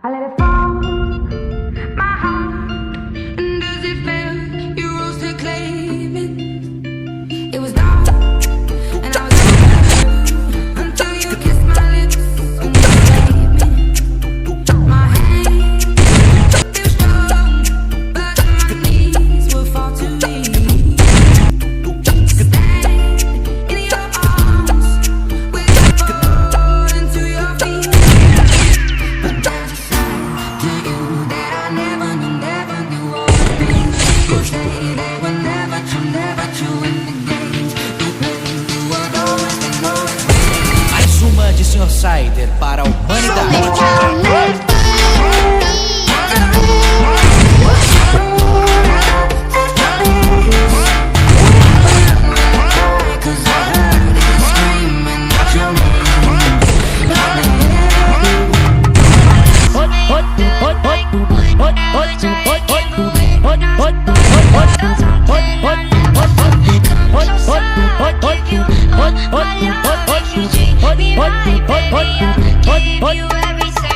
I let it fall, my heart. And does it feel you rose to claim it? It was dark, and I was over until you kissed my lips and you gave me my hand. Feel strong, but my knees will fall too weak. Stand in your arms with your fall into your feet. But there's a side to you that I never knew all the things you say they were never true in the games you played. You were always the most. Mais uma de Sr. Sider para a humanidade.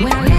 When I